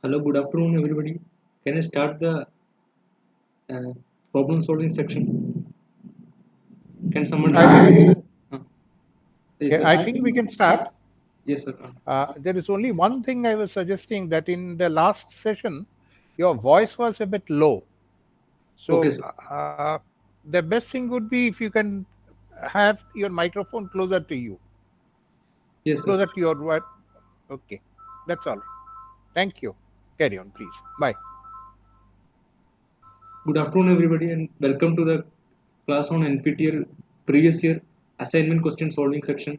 Hello, good afternoon, everybody. Can I start the uh, problem solving section? Can someone I help think it's. me? Uh, yes, Yeah, sir. I think we can start. Yes, sir. There is only one thing I was suggesting that in the last session, your voice was a bit low. Okay, So sir. the best thing would be if you can have your microphone Yes, sir. closer to your what? Okay, that's all. Thank you. Carry on, please. Bye. Good afternoon, everybody, and welcome to the class on NPTL previous year assignment question solving section.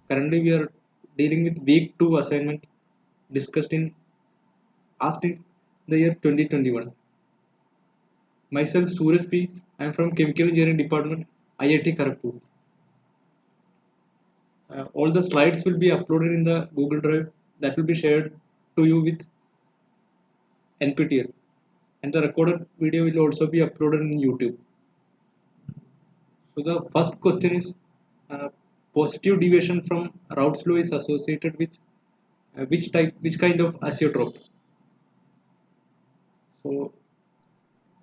Currently, we are dealing with week 2 assignment discussed in asked in the year 2021. Myself, Suraj P. I am from Chemical Engineering Department, IIT Kharagpur. All the slides will be uploaded in the Google Drive that will be shared to you with NPTL, and the recorded video will also be uploaded in YouTube. So the first question is uh, positive deviation from Raoult's law is associated with which kind of azeotrope? So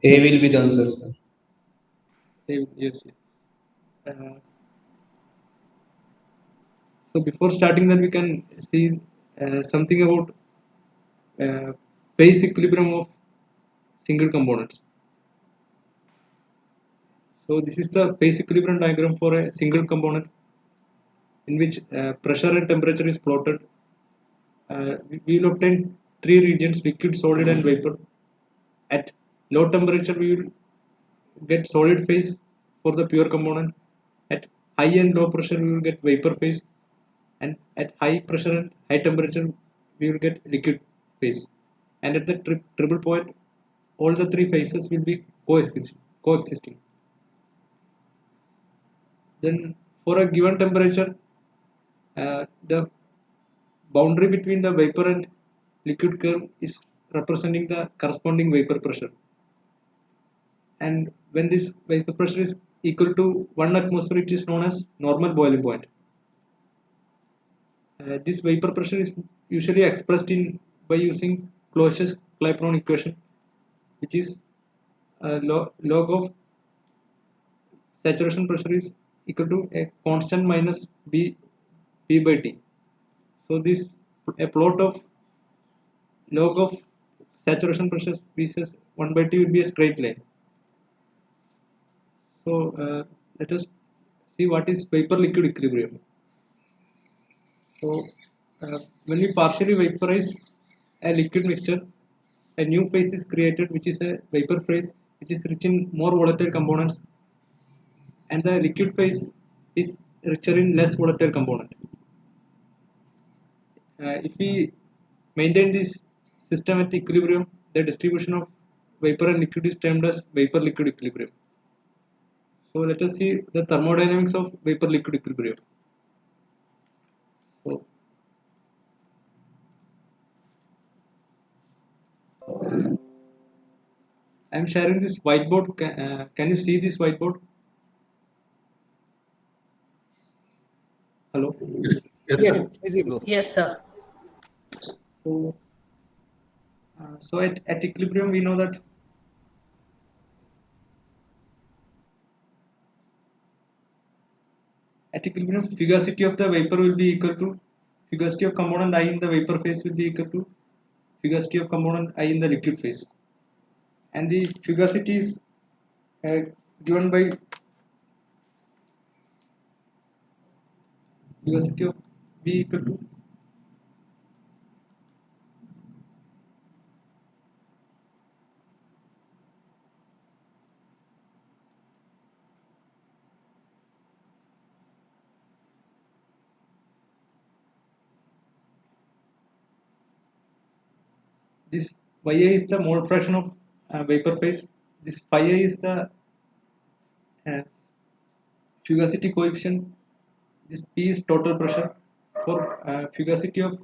A will be the answer, sir. yes, yes. Uh, so before starting that, we can see something about uh, phase equilibrium of single components. So this is the phase equilibrium diagram for a single component in which pressure and temperature is plotted. We will obtain three regions: liquid, solid, and vapor. At low temperature, we will get solid phase for the pure component. At high and low pressure, we will get vapor phase, and at high pressure and high temperature, we will get liquid phase. And at the triple point, all the three phases will be coexisting. Then, for a given temperature, the boundary between the vapor and liquid curve is representing the corresponding vapor pressure. And when this vapor pressure is equal to 1 atmosphere, it is known as normal boiling point. This vapor pressure is usually expressed in by using Clapeyron equation, which is log of saturation pressure is equal to a constant minus b by t. So this a plot of log of saturation pressure versus 1 by t will be a straight line. So let us see what is vapor liquid equilibrium. So when we partially vaporize a liquid mixture, a new phase is created, which is a vapor phase, which is rich in more volatile components, and the liquid phase is richer in less volatile component. If we maintain this system at equilibrium, the distribution of vapor and liquid is termed as vapor liquid equilibrium. So let us see the thermodynamics of vapor liquid equilibrium. So I am sharing this whiteboard. Can you see this whiteboard? Hello. Yeah, visible. Yes, sir. So at equilibrium, we know that at equilibrium, fugacity of the vapor will be equal to fugacity of component I in the vapor phase will be equal to fugacity of component I in the liquid phase, and the fugacity is uh, given by fugacity of V equal to this Ya is the mole fraction of vapor phase. This phi A is the uh, fugacity coefficient. This P is total pressure. For fugacity of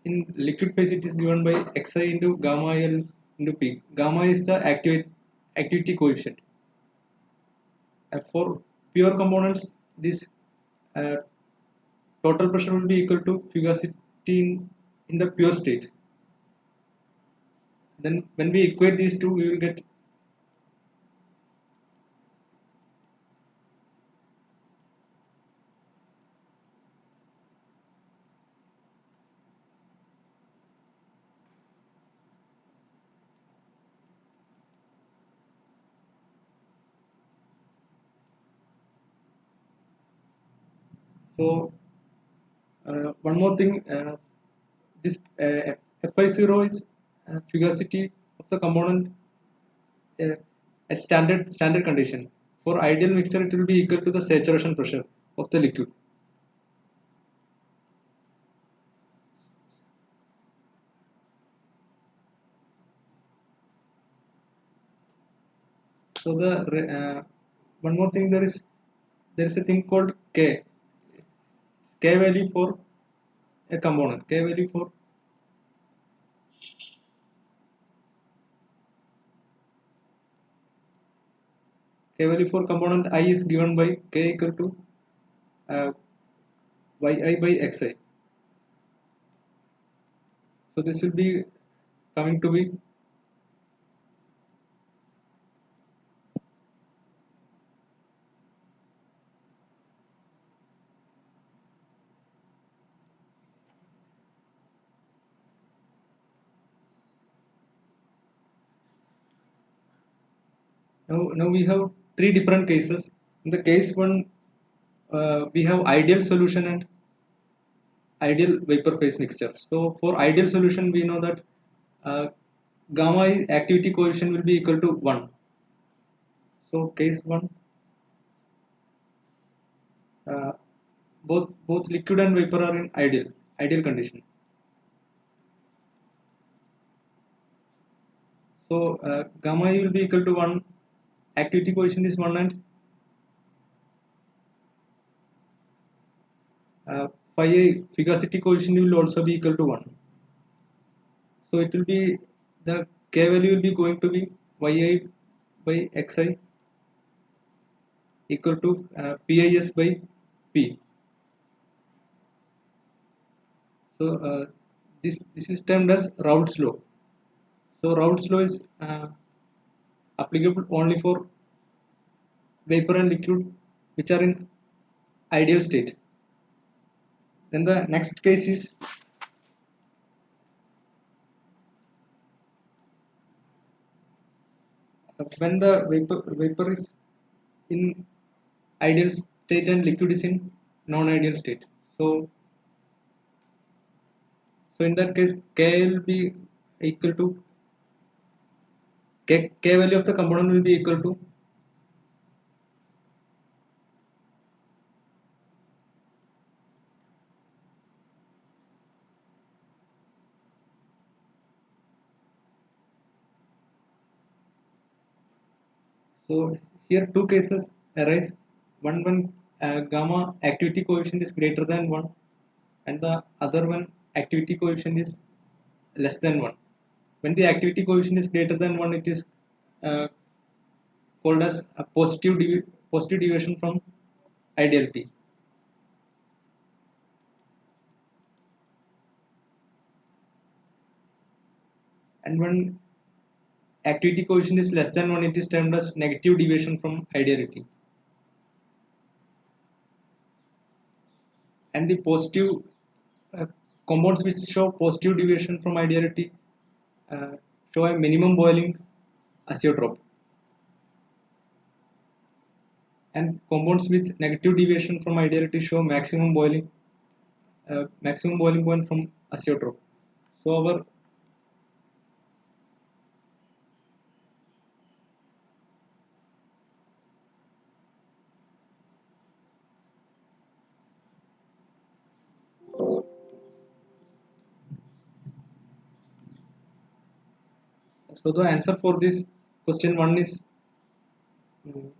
in liquid phase, it is given by Xi into gamma L into P. Gamma is the activity coefficient. For pure components, this uh, total pressure will be equal to fugacity in the pure state. Then when we equate these two, we will get so one more thing. This Fi0 is fugacity of the component uh, at standard condition. For ideal mixture, it will be equal to the saturation pressure of the liquid. So the one more thing, there is a thing called K value for a component. K value for component I is given by K equal to uh, yi by xi. So this will be coming to be now we have three different cases. In the case one, we have ideal solution and ideal vapor phase mixture. So for ideal solution, we know that uh, gamma activity coefficient will be equal to 1. So case 1, uh, both liquid and vapor are in ideal condition. So gamma will be equal to 1, activity coefficient is 1, and phi a fugacity coefficient will also be equal to 1. So it will be, the k value will be going to be yi by xi equal to pis by p. So this is termed as Raoult's law. So Raoult's law is applicable only for vapor and liquid which are in ideal state. Then the next case is when the vapor is in ideal state and liquid is in non-ideal state. So in that case, K will be equal to K value of the component will be equal to so here two cases arise. One when gamma activity coefficient is greater than 1, and the other one activity coefficient is less than 1. When the activity coefficient is greater than 1, it is uh, called as a positive deviation from ideality. And when activity coefficient is less than 1, it is termed as negative deviation from ideality. And the positive uh, compounds which show positive deviation from ideality uh, show a minimum boiling azeotrope, and compounds with negative deviation from ideality show maximum boiling point from azeotrope. So our so the answer for this question one is mm,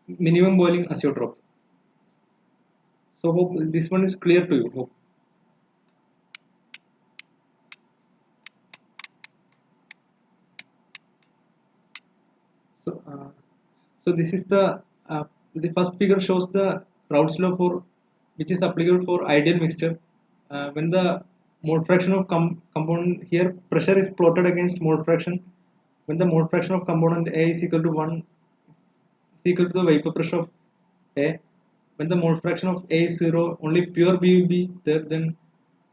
minimum boiling azeotrope. So hope this one is clear to you. Hope. So so this is the first figure shows the Raoult's law for which is applicable for ideal mixture when the mole fraction of component here, pressure is plotted against mole fraction. When the mole fraction of component A is equal to 1, is equal to the vapor pressure of A. When the mole fraction of A is 0, only pure B will be there. Then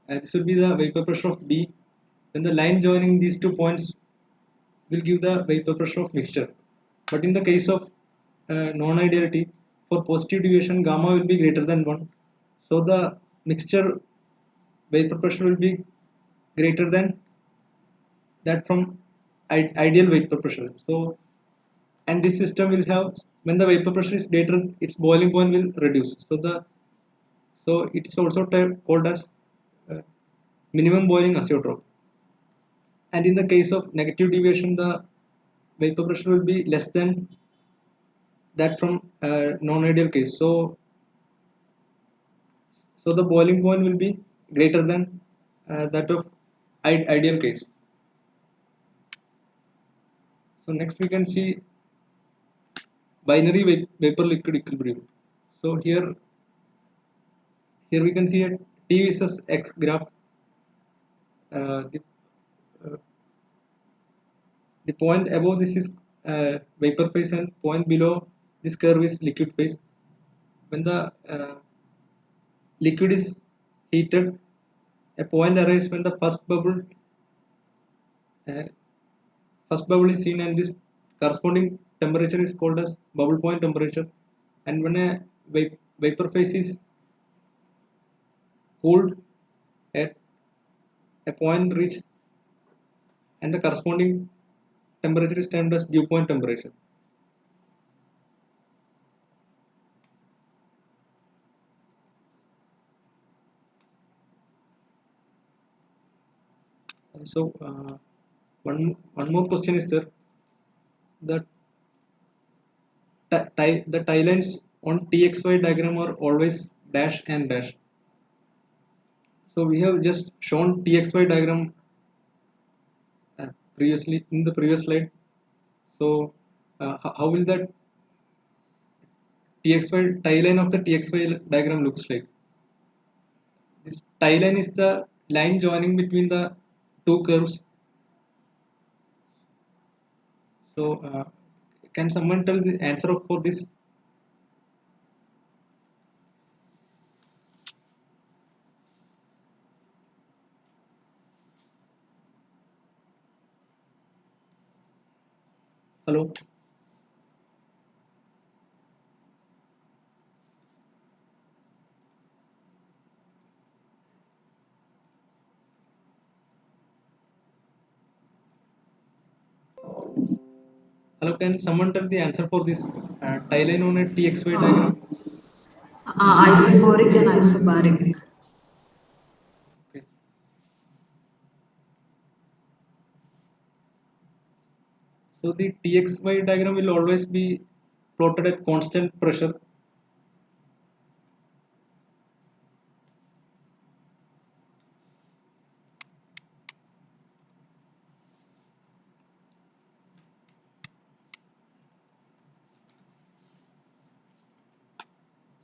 this will be the vapor pressure of B. Then the line joining these 2 points will give the vapor pressure of mixture. But in the case of non-ideality, for positive deviation, gamma will be greater than 1. So the mixture vapor pressure will be greater than that from ideal vapor pressure. So, and this system will have, when the vapor pressure is greater, its boiling point will reduce. So it is also called as uh, minimum boiling azeotrope. And in the case of negative deviation, the vapor pressure will be less than that from non-ideal case. So the boiling point will be greater than that of ideal case. So next we can see binary vapor liquid equilibrium. So here we can see a T versus X graph. The, uh, the point above this is vapor phase and point below this curve is liquid phase. When the liquid is heated, a point arises when the uh, first bubble is seen, and this corresponding temperature is called as bubble point temperature. And when a vapor phase is cooled at a point reached, and the corresponding temperature is termed as dew point temperature. So one more question is there. The the tie lines on TXY diagram are always dash and dash. So we have just shown TXY diagram previously in the previous slide. So how will that TXY tie line of the TXY diagram looks like? This tie line is the line joining between the two curves. So can someone tell the answer for this? Hello. Hello, can someone tell the answer for this tie line on a TXY diagram? Isoporic and isobaric. Okay. So the TXY diagram will always be plotted at constant pressure.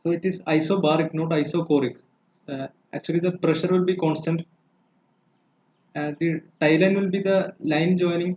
So it is isobaric, not isochoric. Actually, the pressure will be constant. The tie line will be the line joining.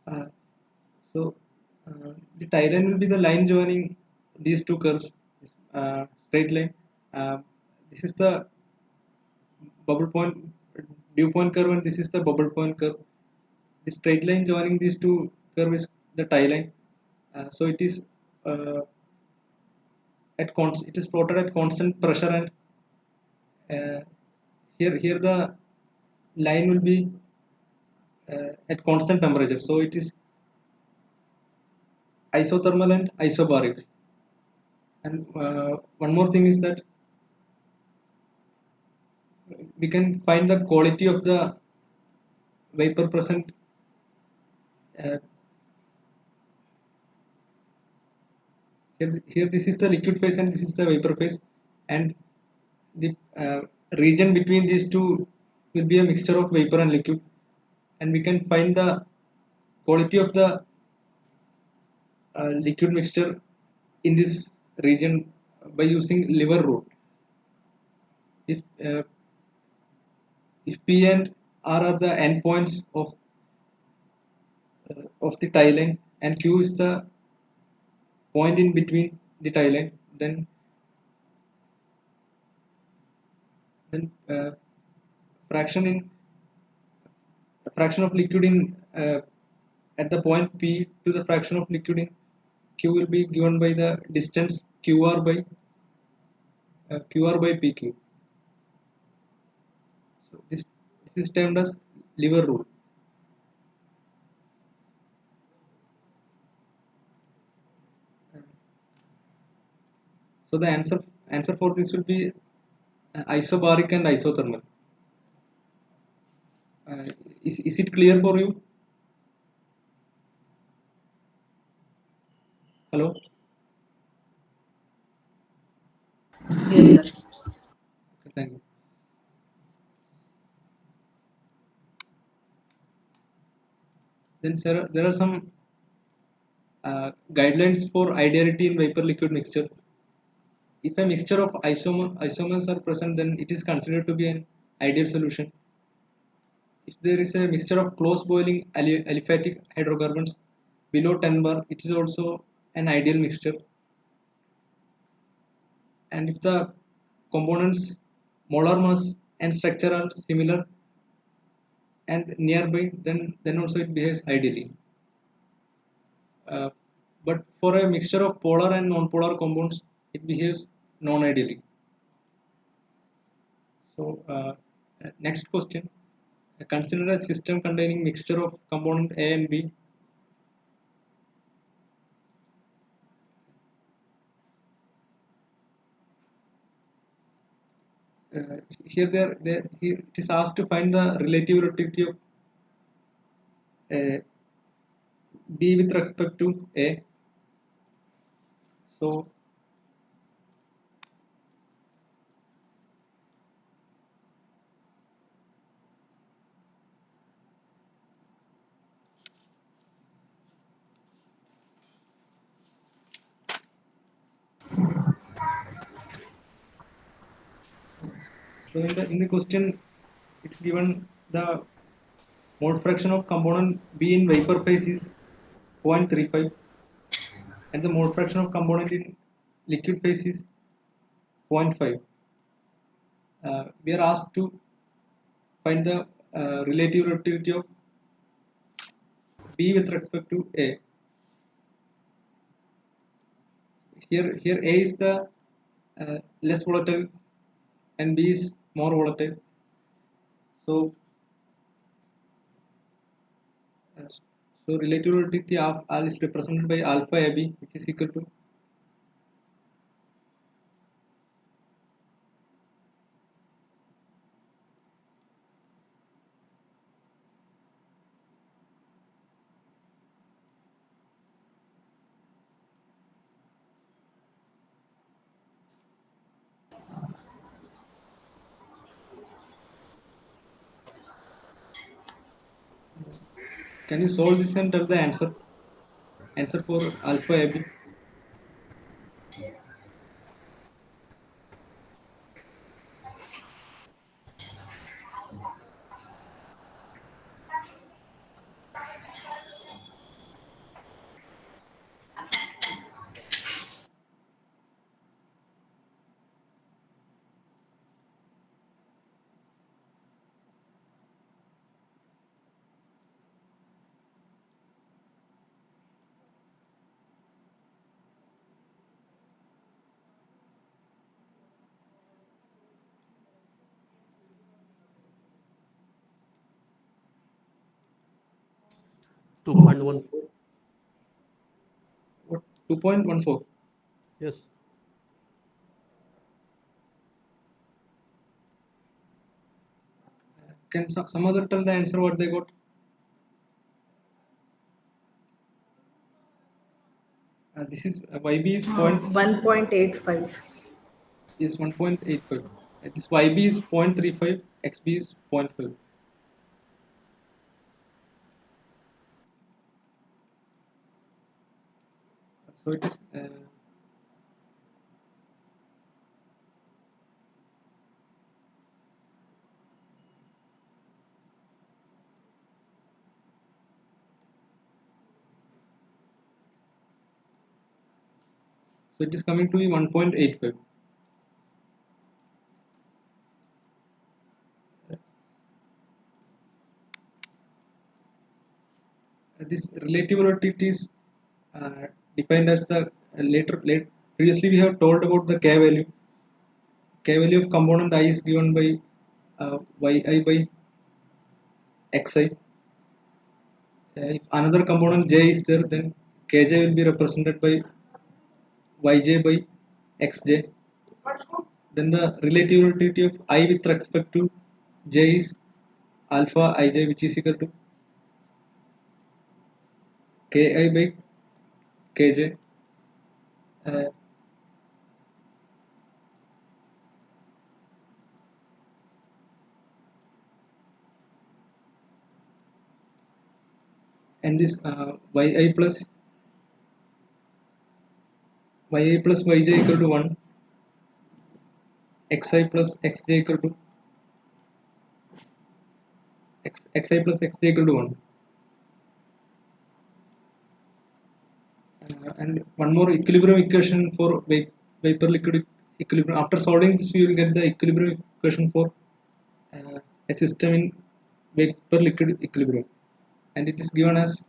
Uh, so the tie line will be the line joining these two curves, straight line. Uh, this is the bubble point, dew point curve, and this is the bubble point curve. The straight line joining these two curves is the tie line. So it is uh, it is plotted at constant pressure, and uh, here the line will be at constant temperature. So it is isothermal and isobaric. And one more thing is that we can find the quality of the vapor present here this is the liquid phase and this is the vapor phase, and the region between these two will be a mixture of vapor and liquid, and we can find the quality of the liquid mixture in this region by using lever rule. If P and R are the endpoints of the tie line and Q is the point in between the tie line, then fraction in fraction of liquid in at the point P to the fraction of liquid in Q will be given by the distance QR by PQ. So this is termed as lever rule. So the answer for this will be isobaric and isothermal. Is it clear for you? Hello. Yes, sir. Okay, thank you. Then there are some guidelines for ideality in vapor liquid mixture. If a mixture of isomers are present, then it is considered to be an ideal solution. If there is a mixture of close boiling aliphatic hydrocarbons below 10 bar, it is also an ideal mixture. And if the components molar mass and structure are similar and nearby, then also it behaves ideally. Uh, but for a mixture of polar and non-polar compounds, it behaves non-ideally. So next question: consider a system containing mixture of component A and B. Here here it is asked to find the relative relativity of B with respect to A. So in the question, it's given the mole fraction of component B in vapor phase is 0.35, and the mole fraction of component in liquid phase is 0.5. We are asked to find the relative relativity of B with respect to A. Here A is the less volatile and B is more volatile. So relative relativity of Al is represented by alpha AB, which is equal to can you solve this and tell the answer for alpha AB? Two point one four. What 2.14? Yes. Can some other tell the answer what they got? This is YB is 1.85. 1.85. This YB is 0.35, XB is 0.5. So it is so it is coming to be 1.85. This relative volatility is defined as the late. Previously, we have told about the K value. K value of component I is given by yi by xi. If another component j is there, then kj will be represented by yj by xj. Then the relative volatility of I with respect to j is alpha ij, which is equal to ki by kj. Uh, and this yi plus yj equal to 1, xi plus xj equal to xi plus xj equal to 1. And one more equilibrium equation for vapor liquid equilibrium. After solving this, you will get the equilibrium equation for a system in vapor liquid equilibrium, and it is given as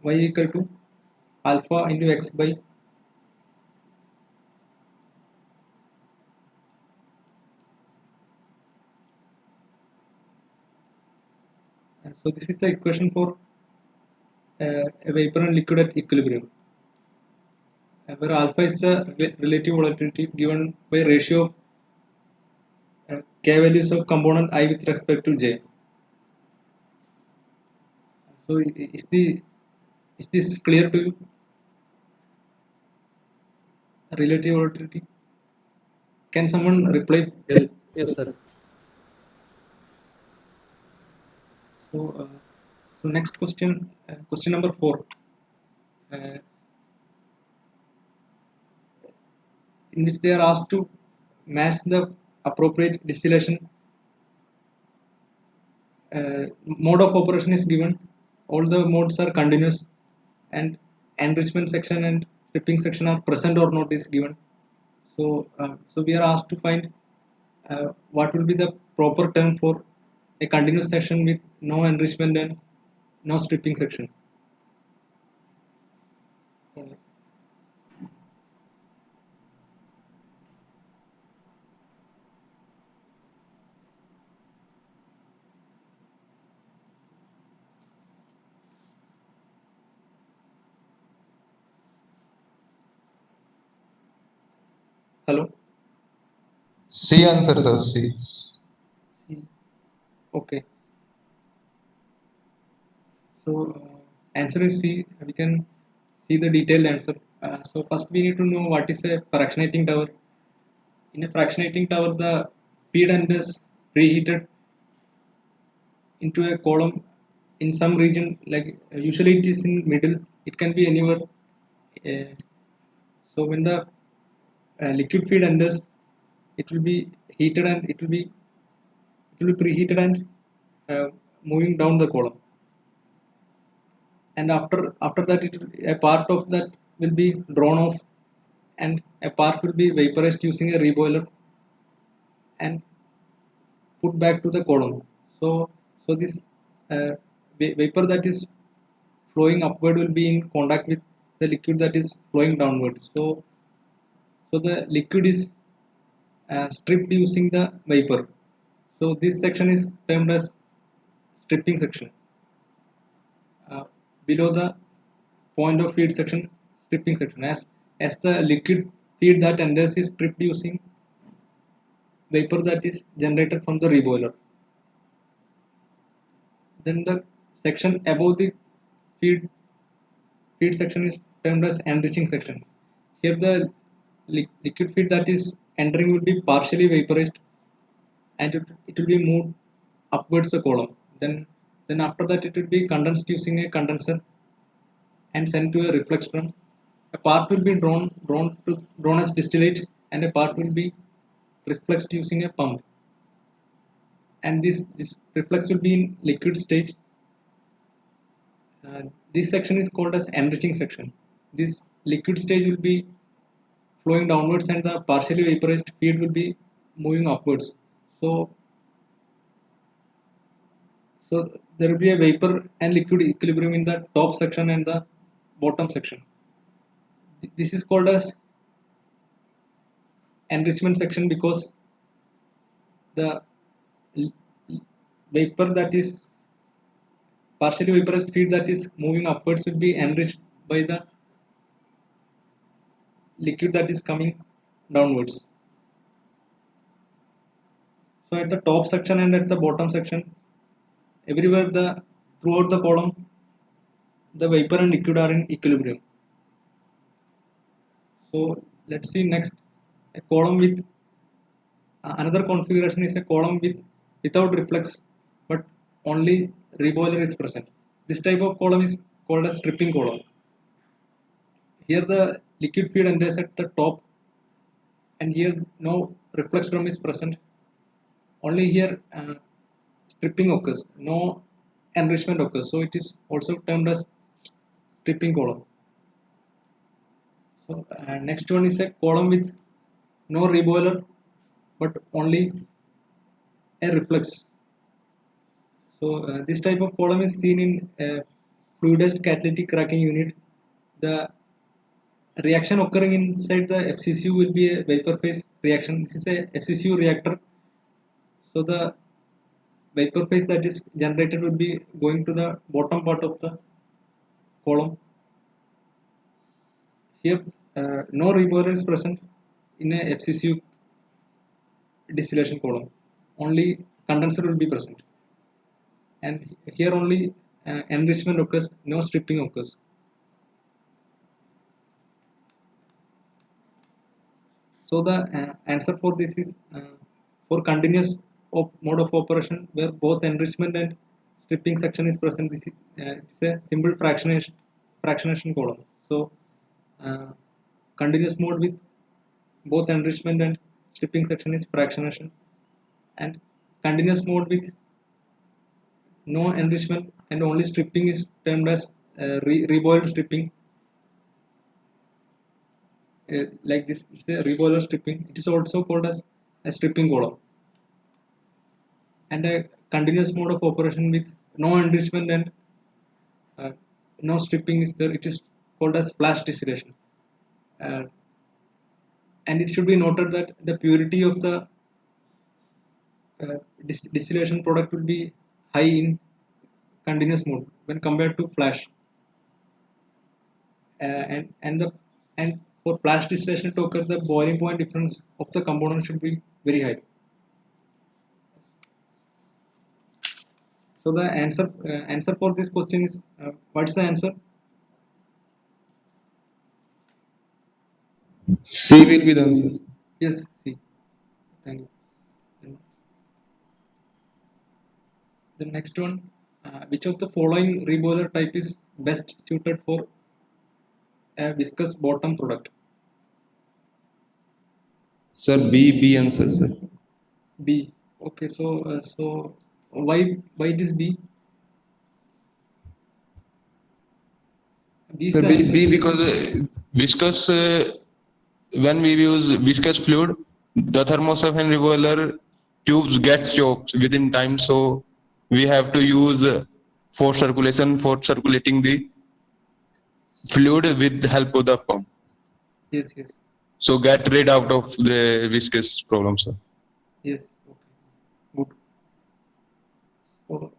y equal to alpha into x by so this is the equation for a vapor and liquid at equilibrium, where alpha is the relative volatility given by ratio of k values of component I with respect to j. So is this clear to you? Relative volatility. Can someone reply? Yes, yes, sir. So next question, question number 4, uh, in which they are asked to match the appropriate distillation mode of operation is given. All the modes are continuous, and enrichment section and stripping section are present or not is given. So we are asked to find what will be the proper term for a continuous section with no enrichment and no stripping section. Hello. C answer, sir. C. Okay. So answer is C. We can see the detailed answer. So first we need to know what is a fractionating tower. In a fractionating tower, the feed end is preheated into a column in some region. Like usually it is in middle. It can be anywhere. Uh, so when the liquid feed enters, it will be heated and it will be preheated and moving down the column. And after that, a part of that will be drawn off, and a part will be vaporized using a reboiler and put back to the column. So this vapor that is flowing upward will be in contact with the liquid that is flowing downward. So the liquid is stripped using the vapor. So this section is termed as stripping section. Below the point of feed section, stripping section. As the liquid feed that enters is stripped using vapor that is generated from the reboiler. Then the section above the feed section is termed as enriching section. Here the liquid feed that is entering will be partially vaporized and it will be moved upwards the column. Then after that it will be condensed using a condenser and sent to a reflex drum. A part will be drawn as distillate and a part will be reflexed using a pump. And this reflex will be in liquid stage. This section is called as enriching section. This liquid stage will be flowing downwards and the partially vaporized feed will be moving upwards. So there will be a vapor and liquid equilibrium in the top section and the bottom section. This is called as enrichment section because the vapor that is partially vaporized feed that is moving upwards will be enriched by the liquid that is coming downwards. So at the top section and at the bottom section, everywhere throughout the column, the vapor and liquid are in equilibrium. So let's see next a column with another configuration is a column without reflex but only reboiler is present. This type of column is called a stripping column. Here the liquid feed enters at the top and here no reflex drum is present. Only here stripping occurs, no enrichment occurs. So it is also termed as stripping column. So next one is a column with no reboiler but only a reflex. So this type of column is seen in fluidized catalytic cracking unit. The reaction occurring inside the FCCU will be a vapor phase reaction. This is a FCCU reactor. So the vapor phase that is generated will be going to the bottom part of the column. Here no reboiler is present in a FCCU distillation column. Only condenser will be present. And here only enrichment occurs, no stripping occurs. So the answer for this is for continuous mode of operation where both enrichment and stripping section is present. This is it's a simple fractionation column. So continuous mode with both enrichment and stripping section is fractionation, and continuous mode with no enrichment and only stripping is termed as reboiled stripping. Like this, it's a reboiler stripping. It is also called as a stripping column. And a continuous mode of operation with no enrichment and no stripping is there. It is called as flash distillation. Uh, and it should be noted that the purity of the distillation product will be high in continuous mode when compared to flash. And for flash distillation to occur, the boiling point difference of the component should be very high. So the answer for this question is what's the answer? C will be the answer. Yes, C. Thank you. And the next one, which of the following reboiler type is best suited for a viscous bottom product? Sir, B answer, sir. B. Okay, so why it is B? B is Sir, the B, answer. B because viscous, when we use viscous fluid, the thermosafe and reboiler tubes get choked within time. So we have to use forced circulation for circulating the fluid with the help of the pump. Yes, yes, So get rid out of the viscous problem, sir. yes. Okay, good. So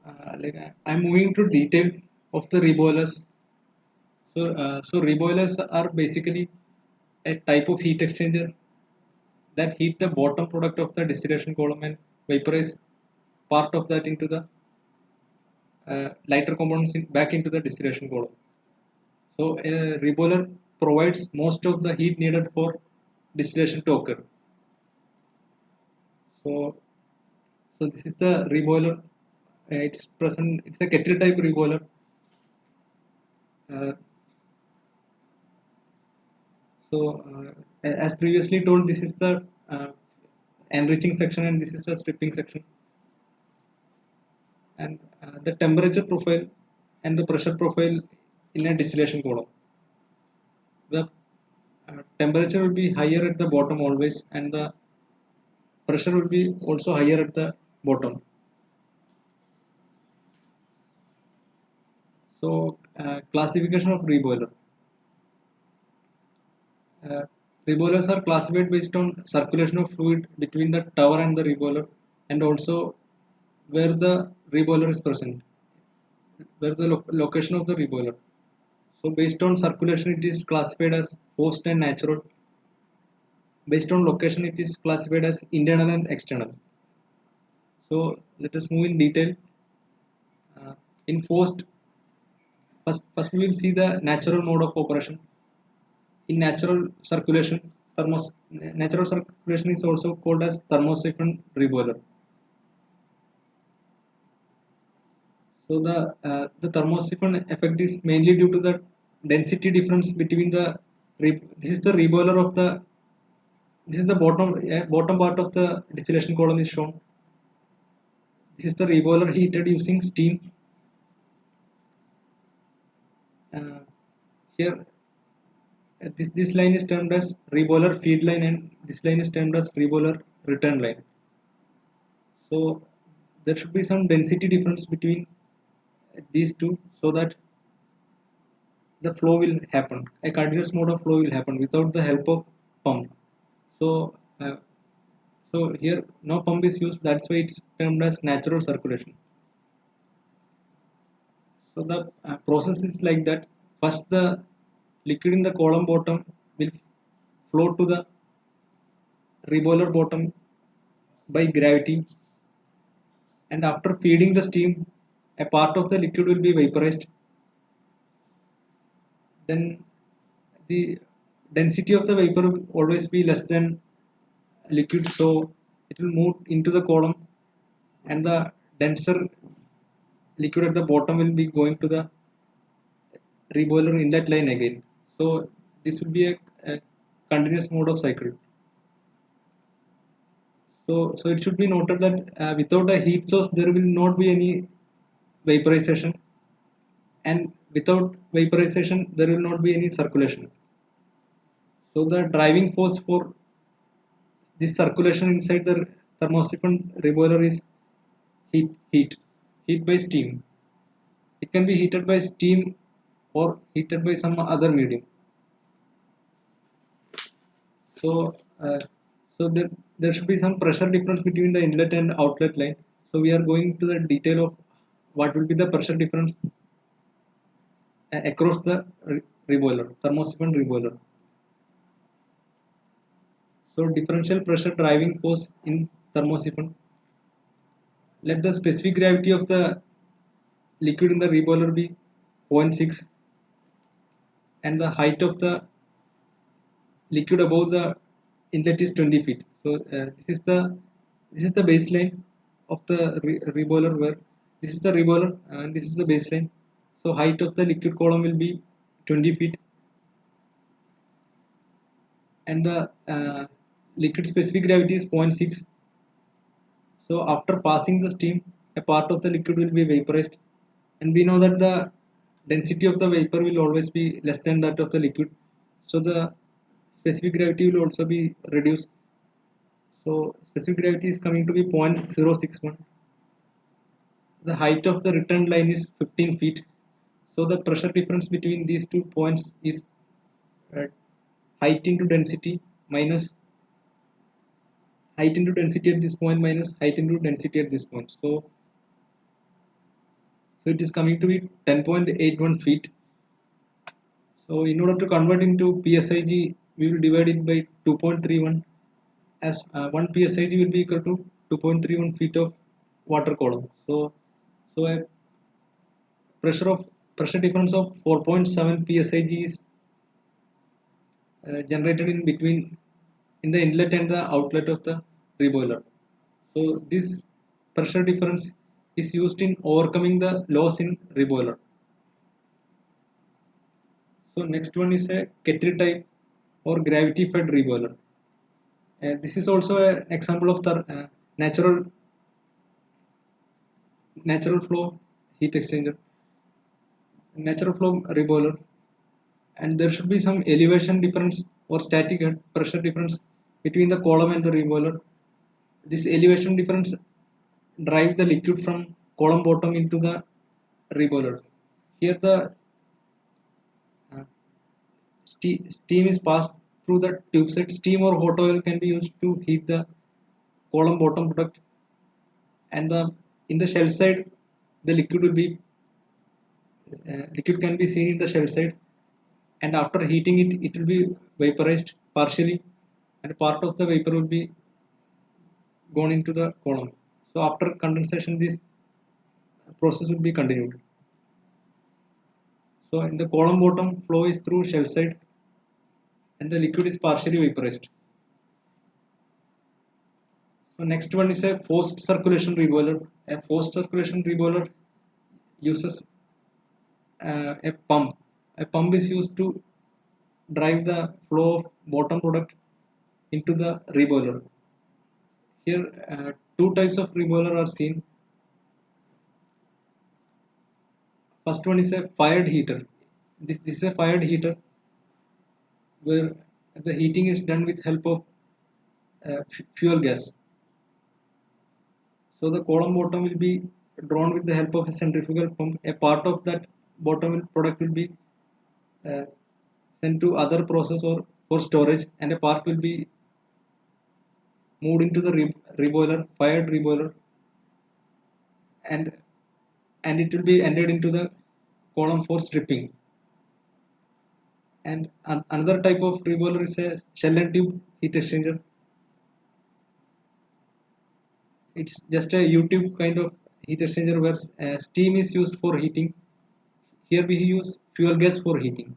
I'm moving to detail of the reboilers. So reboilers are basically a type of heat exchanger that heat the bottom product of the distillation column and vaporize part of that into the lighter components back into the distillation column. So a reboiler provides most of the heat needed for distillation to occur. So, so this is the reboiler. It's present. It's a kettle type reboiler. Uh, as previously told, this is the enriching section and this is the stripping section. And the temperature profile and the pressure profile in a distillation column. The temperature will be higher at the bottom always, and the pressure will be also higher at the bottom. So classification of reboiler. Reboilers are classified based on circulation of fluid between the tower and the reboiler, and also where the reboiler is present, where the location of the reboiler. So based on circulation, it is classified as forced and natural. Based on location, it is classified as internal and external. So let us move in detail. In forced, first we will see the natural mode of operation. In natural circulation, natural circulation is also called as thermosiphon reboiler. So the thermosiphon effect is mainly due to the density difference between the this is the reboiler of the this is the bottom part of the distillation column is shown. This is the reboiler heated using steam. Here this line is termed as reboiler feed line and this line is termed as reboiler return line. So there should be some density difference between these two so that the flow will happen. A continuous mode of flow will happen without the help of pump. So so here no pump is used. That's why it's termed as natural circulation. So the process is like that. First, the liquid in the column bottom will flow to the reboiler bottom by gravity, and after feeding the steam, a part of the liquid will be vaporized. Then the density of the vapor will always be less than liquid, so it will move into the column, and the denser liquid at the bottom will be going to the reboiler inlet line again. So this will be a continuous mode of cycle. So it should be noted that without a heat source there will not be any vaporization, and without vaporization there will not be any circulation. So the driving force for this circulation inside the thermosiphon reboiler is heat by steam. It can be heated by steam or heated by some other medium. So there should be some pressure difference between the inlet and outlet line. So we are going to the detail of what will be the pressure difference across the reboiler, thermosiphon reboiler. So differential pressure driving force in thermosiphon. Let the specific gravity of the liquid in the reboiler be 0.6 and the height of the liquid above the inlet is 20 feet. So this is the baseline of the reboiler, where this is the reboiler and this is the baseline. So height of the liquid column will be 20 feet and the liquid specific gravity is 0.6. So after passing the steam, a part of the liquid will be vaporized, and we know that the density of the vapor will always be less than that of the liquid. So the specific gravity will also be reduced. So specific gravity is coming to be 0.061. The height of the return line is 15 feet. So the pressure difference between these 2 points is height into density minus height into density at this point minus height into density at this point. So it is coming to be 10.81 feet. So in order to convert into PSIG, we will divide it by 2.31 as 1 psig will be equal to 2.31 feet of water column. So a pressure difference of 4.7 psig is generated in between in the inlet and the outlet of the reboiler. So this pressure difference is used in overcoming the loss in reboiler. So next one is a kettle type or gravity fed reboiler. This is also an example of the natural flow heat exchanger, natural flow reboiler, and there should be some elevation difference or static pressure difference between the column and the reboiler. This elevation difference drive the liquid from column bottom into the reboiler. Here the uh, steam is passed through the tube set. Steam or hot oil can be used to heat the column bottom product, and in the shell side the liquid can be seen in the shell side, and after heating it will be vaporized partially, and part of the vapor will be gone into the column. So after condensation this process will be continued. So in the column bottom flow is through shell side and the liquid is partially vaporized. So next one is a forced circulation reboiler. A forced circulation reboiler uses a pump. A pump is used to drive the flow of bottom product into the reboiler. Here two types of reboiler are seen. First one is a fired heater. This is a fired heater where the heating is done with help of fuel gas. So the column bottom will be drawn with the help of a centrifugal pump. A part of that bottom product will be uh, sent to other process or for storage, and a part will be moved into the reboiler, fired reboiler, and it will be entered into the column for stripping. And another type of reboiler is a shell and tube heat exchanger. It's just a U-tube kind of heat exchanger where steam is used for heating. Here we use fuel gas for heating.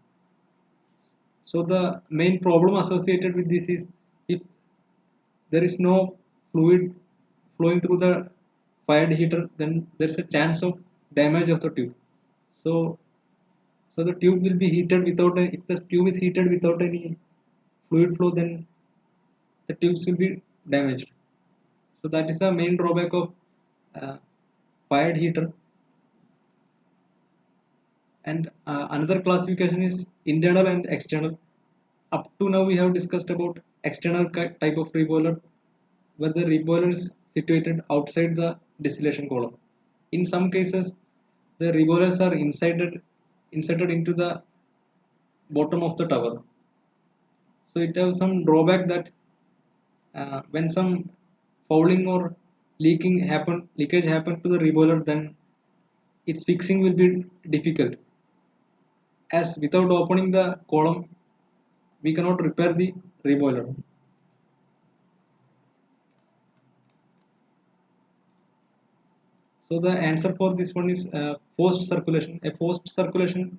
So the main problem associated with this is if there is no fluid flowing through the fired heater, then there is a chance of damage of the tube. So the tube will be heated without if the tube is heated without any fluid flow, then the tubes will be damaged. So that is the main drawback of fired heater. And another classification is internal and external. Up to now we have discussed about external type of reboiler, where the reboiler is situated outside the distillation column. In some cases the reboilers are inserted into the bottom of the tower. So it has some drawback that when some fouling or leakage happen to the reboiler, then its fixing will be difficult, as without opening the column we cannot repair the reboiler. So the answer for this one is forced circulation. A forced circulation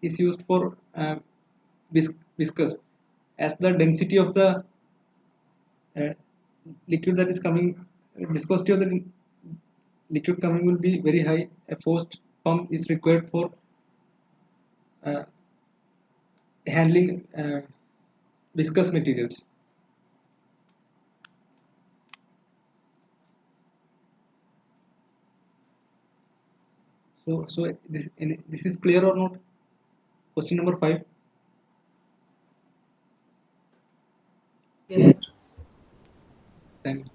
is used for viscous, as the density of the uh, liquid that is coming, viscosity of the liquid coming will be very high. A forced pump is required for uh, handling viscous materials. So this is clear or not? Question number 5. Yes, sir. Then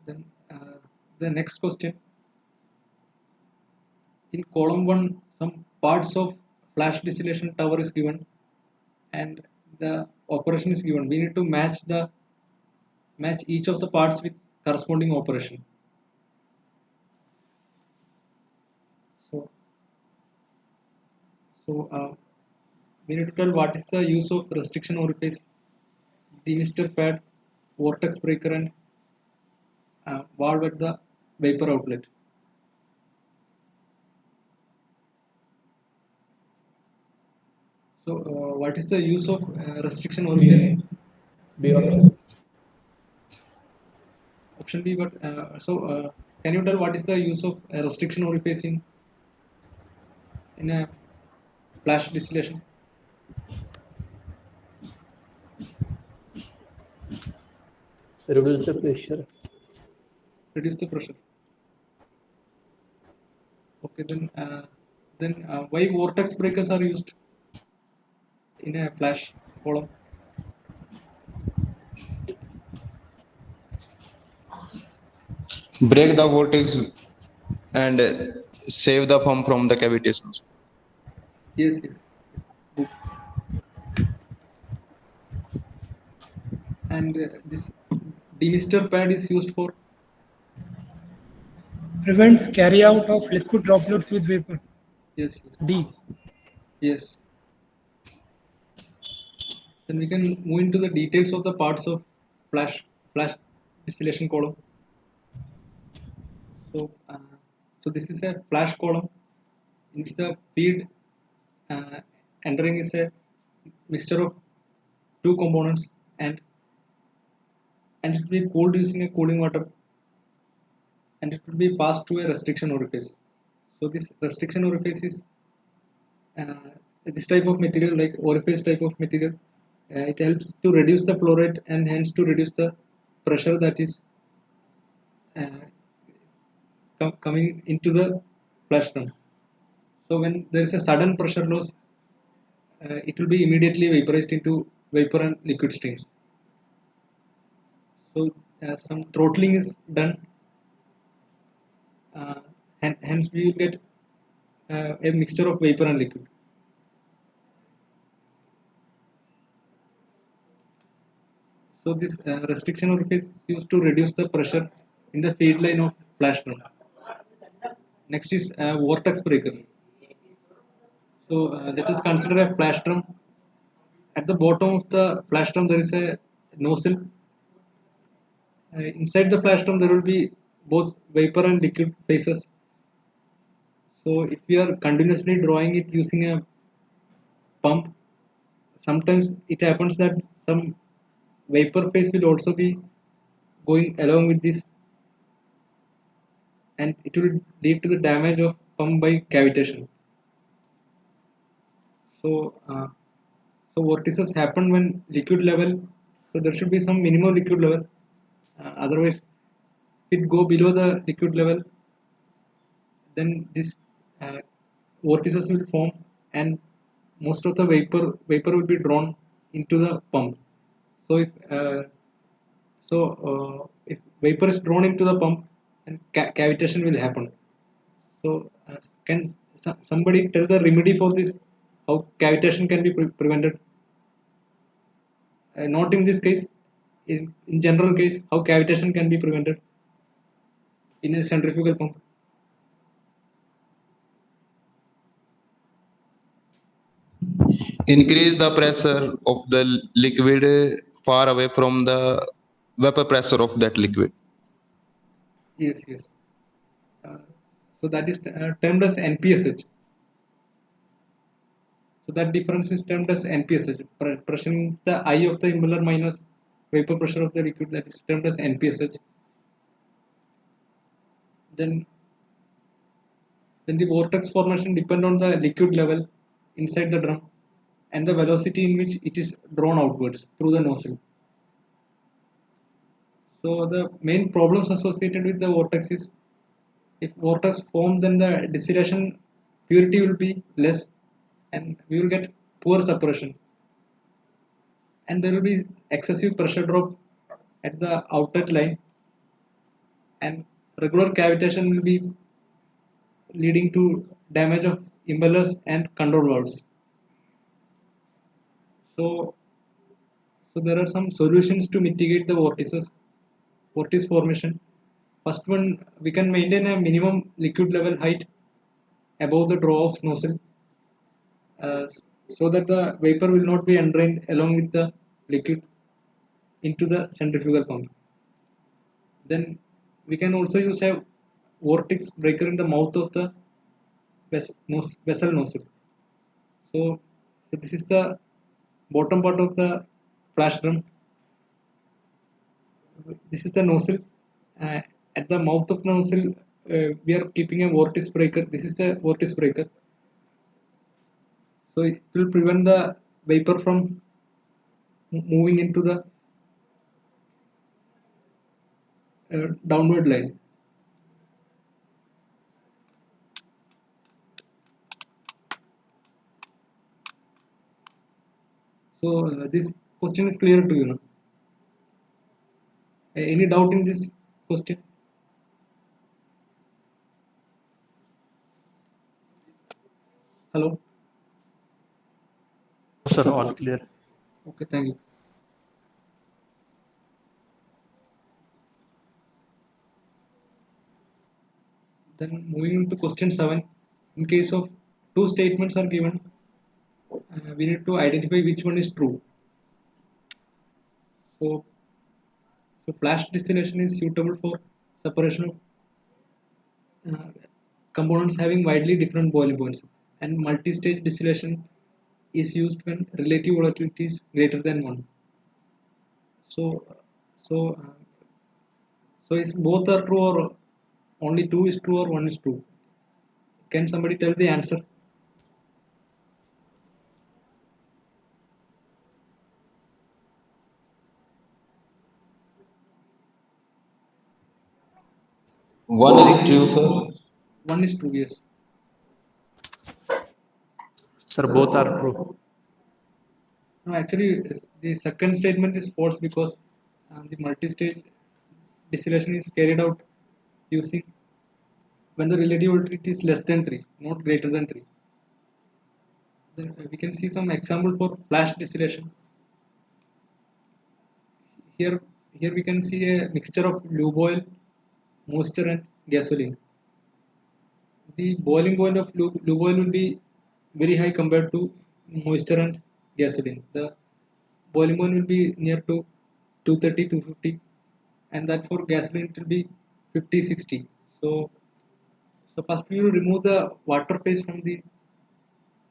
then the next question. In column 1, some parts of flash distillation tower is given and the operation is given. We need to match each of the parts with corresponding operation. So so we need to tell what is the use of restriction orifice, demister pad, vortex breaker, and valve at the vapor outlet. So, what is the use of restriction orifice? B option. Option B, but can you tell what is the use of restriction orifice in a flash distillation? Reduce the pressure. Reduce the pressure. Okay, then why vortex breakers are used in a flash column? Break the voltage and save the pump from the cavitations. Yes, yes. Good. And this demister pad is used for Prevents carryout of liquid droplets with vapor. yes, yes, D. yes. Then we can move into the details of the parts of flash distillation column. So, so this is a flash column in which the feed uh, entering is a mixture of two components, and it will be cooled using a cooling water, and it will be passed to a restriction orifice. So this restriction orifice is this type of material, like orifice type of material. It helps to reduce the flow rate and hence to reduce the pressure that is coming into the flash drum. So when there is a sudden pressure loss, it will be immediately vaporized into vapor and liquid streams. So some throttling is done, uh, and hence we will get a mixture of vapor and liquid. So this restriction orifice is used to reduce the pressure in the feed line of flash drum. Next is vortex breaker. So let us consider a flash drum. At the bottom of the flash drum there is a nozzle. Inside the flash drum there will be both vapor and liquid phases. So if we are continuously drawing it using a pump, sometimes it happens that some vapor phase will also be going along with this, and it will lead to the damage of pump by cavitation. So, so vortices happen when liquid level. So there should be some minimum liquid level. Otherwise, if it go below the liquid level, then this uh, vortices will form, and most of the vapor will be drawn into the pump. So if vapor is drawn into the pump, and cavitation will happen. So can somebody tell the remedy for this? How cavitation can be prevented? Not in this case. In general case, how cavitation can be prevented in a centrifugal pump? Increase the pressure of the liquid far away from the vapor pressure of that liquid. Yes, yes. So that is termed as NPSH. So that difference is termed as NPSH. Pressure in the eye of the impeller minus vapor pressure of the liquid, that is termed as NPSH. Then the vortex formation depend on the liquid level inside the drum and the velocity in which it is drawn outwards through the nozzle. So the main problems associated with the vortex is, if vortex forms, then the distillation purity will be less and we will get poor suppression, and there will be excessive pressure drop at the outlet line, and regular cavitation will be leading to damage of impellers and control valves. So, so there are some solutions to mitigate the vortice formation. First one, we can maintain a minimum liquid level height above the draw of nozzle. so that the vapor will not be entrained along with the liquid into the centrifugal pump. Then we can also use a vortex breaker in the mouth of the vessel nozzle. So this is the bottom part of the flash drum. This is the nozzle. At the mouth of the nozzle, we are keeping a vortex breaker. This is the vortex breaker. So it will prevent the vapor from moving into the downward line. So this question is clear to you now. Any doubt in this question? Hello. Sir, all clear. Okay, thank you. Then moving to question 7. In case of two statements are given, we need to identify which one is true. So flash distillation is suitable for separation of components having widely different boiling points, and multi-stage distillation is used when relative volatility is greater than 1. So so uh, so is both are true, or only 2 is true, or 1 is true? Can somebody tell the answer? One is true, sir. 1 is true, yes. Sir, both are true. No, actually, the second statement is false because the multi-stage distillation is carried out using when the relative volatility is less than 3, not greater than 3. Then we can see some example for flash distillation. Here, here we can see a mixture of lube oil, moisture, and gasoline. The boiling point of lube oil will be very high compared to moisture and gasoline. The boiling point will be near to 230, 250, and that for gasoline it will be 50, 60. So first we will remove the water phase from the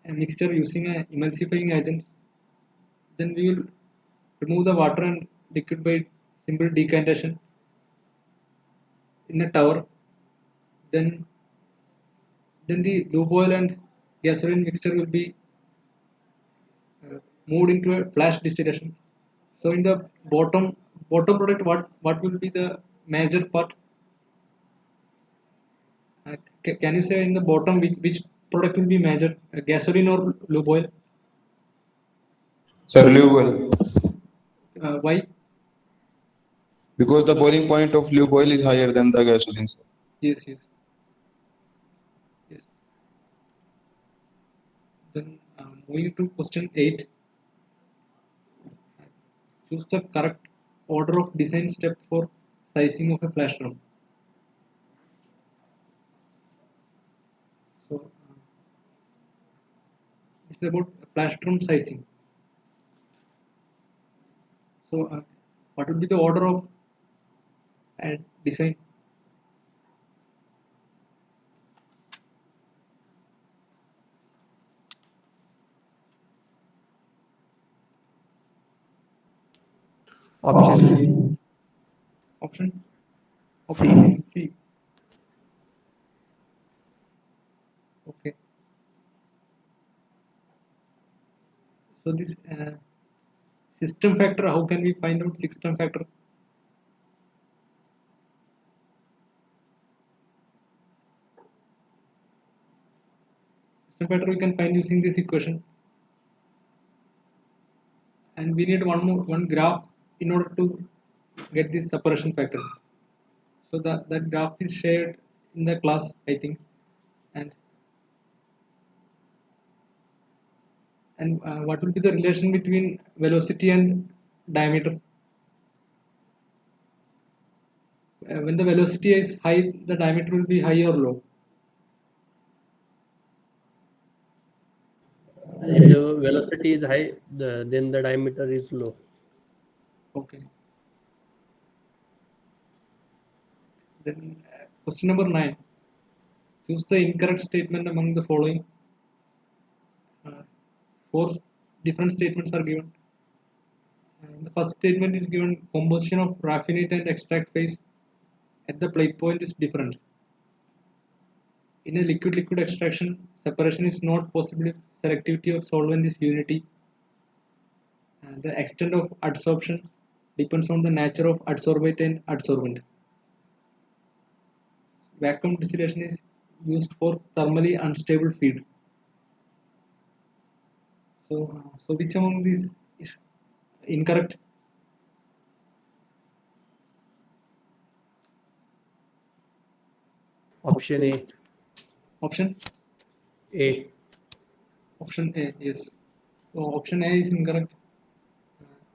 mixture using a emulsifying agent. Then we will remove the water and liquid by simple decantation in a tower. Then the lube oil and gasoline mixture will be moved into a flash distillation. So in the bottom product, what will be the major part? Can you say in the bottom which product will be major, gasoline or lube oil? Sir, lube oil. Why? Because the boiling point of lube oil is higher than the gasoline, sir. Yes, yes, yes. Then moving to question 8. Choose the correct order of design step for sizing of a flash drum. So this is about flash drum sizing. So what would be the order of design? Option C. Option C. C. Okay. So this system factor. How can we find out system factor? System factor we can find using this equation, and we need one graph in order to get this separation factor. So that graph is shared in the class, I think, and what will be the relation between velocity and diameter? When the velocity is high, the diameter will be high or low? If the velocity is high, then the diameter is low. Okay. Then question number 9. Choose the incorrect statement among the following. Four different statements are given. The first statement is given: composition of raffinate and extract phase at the plate point is different. In a liquid-liquid extraction, separation is not possible if selectivity of solvent is unity. The extent of adsorption depends on the nature of adsorbate and adsorbent. Vacuum distillation is used for thermally unstable feed. So which among these is incorrect? Option A. Option A. Option A, yes. So option A is incorrect.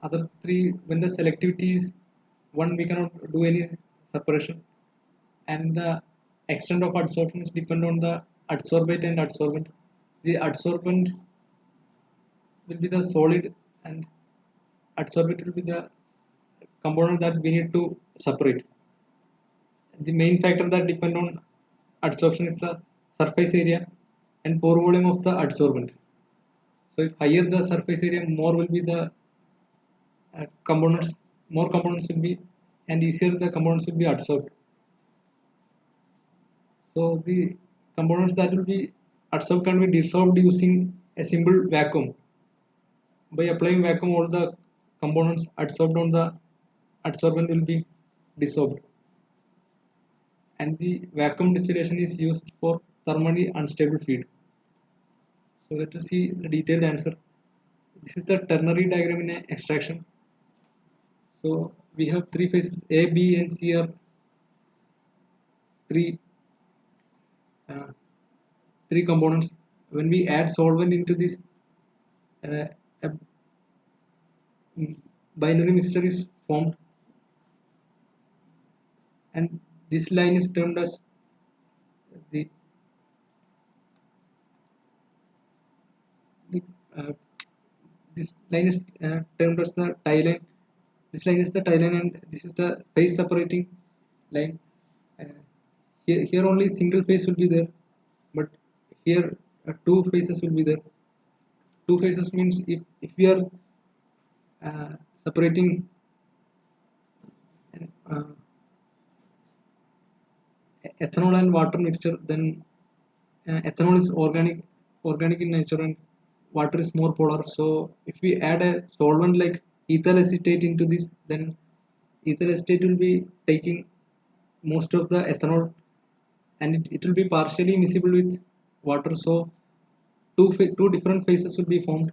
Other three, when the selectivity is 1, we cannot do any separation, and the extent of adsorption is depend on the adsorbate and adsorbent. The adsorbent will be the solid, and adsorbate will be the component that we need to separate. The main factor that depend on adsorption is the surface area and pore volume of the adsorbent. So if higher the surface area, more will be the components, more components will be, and easier the components will be adsorbed. So the components that will be adsorbed can be dissolved using a simple vacuum. By applying vacuum, all the components adsorbed on the adsorbent will be dissolved. And the vacuum distillation is used for thermally unstable feed. So let us see the detailed answer. This is the ternary diagram in extraction. So we have three phases: A, B, and C are three three components. When we add solvent into this, a binary mixture is formed, and this line is termed as the, the this line is termed as the tie line. This line is the tie line, and this is the phase separating line. Uh, here only single phase will be there, but here two phases will be there. Two phases means if we are separating uh, ethanol and water mixture, then ethanol is organic in nature, and water is more polar. So if we add a solvent like ethyl acetate into this, then ethyl acetate will be taking most of the ethanol, and it will be partially miscible with water. So two different phases will be formed.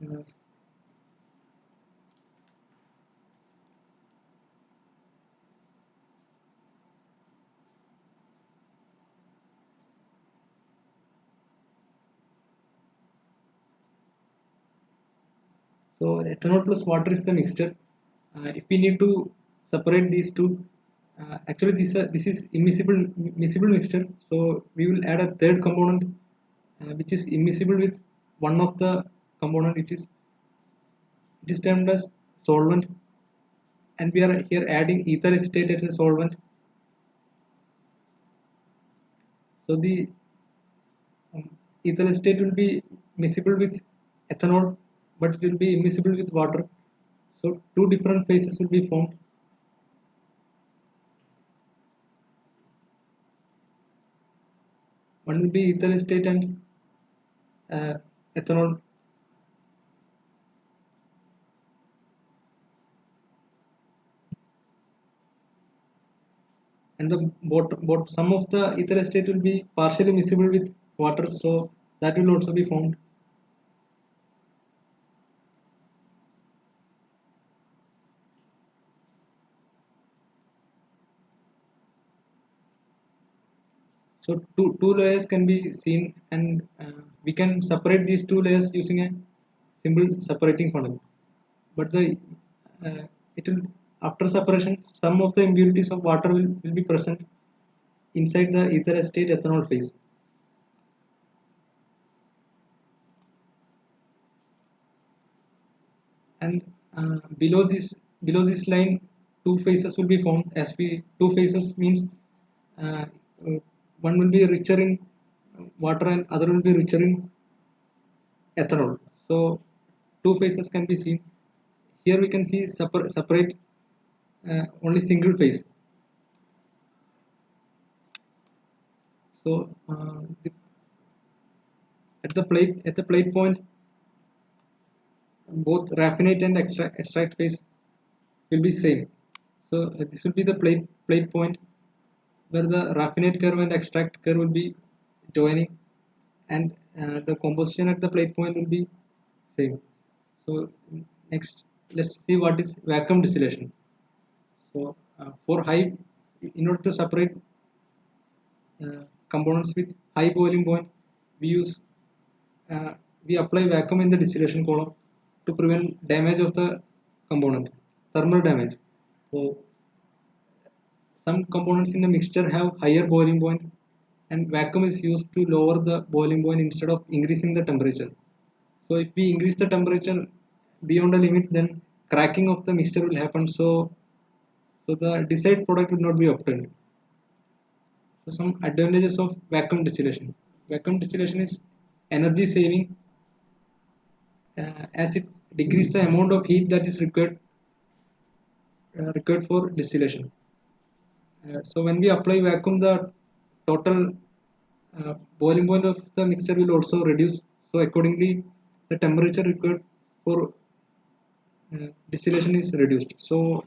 Uh, So ethanol plus water is the mixture. If we need to separate these two, actually this is miscible mixture. So we will add a third component, which is immiscible with one of the component. It is termed as solvent, and we are here adding ethyl acetate as a solvent. So the ethyl acetate will be miscible with ethanol, but it will be immiscible with water. So two different phases will be formed. One will be ethyl acetate and ethanol. And the some of the ethyl acetate will be partially miscible with water, so that will also be formed. So two layers can be seen, and we can separate these two layers using a simple separating funnel. but the it will, after separation, some of the impurities of water will be present inside the ether acetate ethanol phase. And below this line, two phases will be found. As we two phases means uh, uh, one will be richer in water and other will be richer in ethanol. So two phases can be seen. Here we can see separate only single phase. So at the plate point, both raffinate and extract phase will be same. So this will be the plate point where the raffinate curve and extract curve will be joining, and the composition at the plate point will be same. So next, let's see what is vacuum distillation. So for high, in order to separate components with high boiling point, we use we apply vacuum in the distillation column to prevent damage of the component, thermal damage. So some components in the mixture have higher boiling point, and vacuum is used to lower the boiling point instead of increasing the temperature. So if we increase the temperature beyond a limit, then cracking of the mixture will happen. So the desired product will not be obtained. So some advantages of vacuum distillation. Vacuum distillation is energy saving, as it decreases the amount of heat that is required for distillation. So when we apply vacuum, the total boiling point of the mixture will also reduce. So accordingly, the temperature required for distillation is reduced. So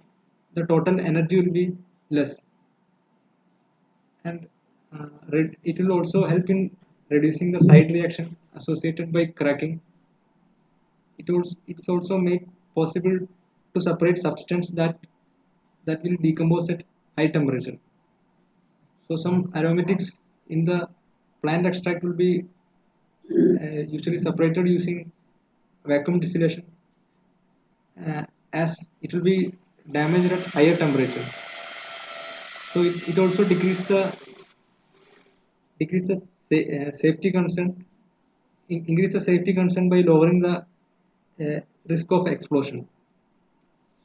the total energy will be less, and it will also help in reducing the side reaction associated by cracking. It's also make possible to separate substance that will decompose at high temperature. So some aromatics in the plant extract will be usually separated using vacuum distillation, as it will be damaged at higher temperature. So it also decrease the safety concern, increase the safety concern by lowering the risk of explosion.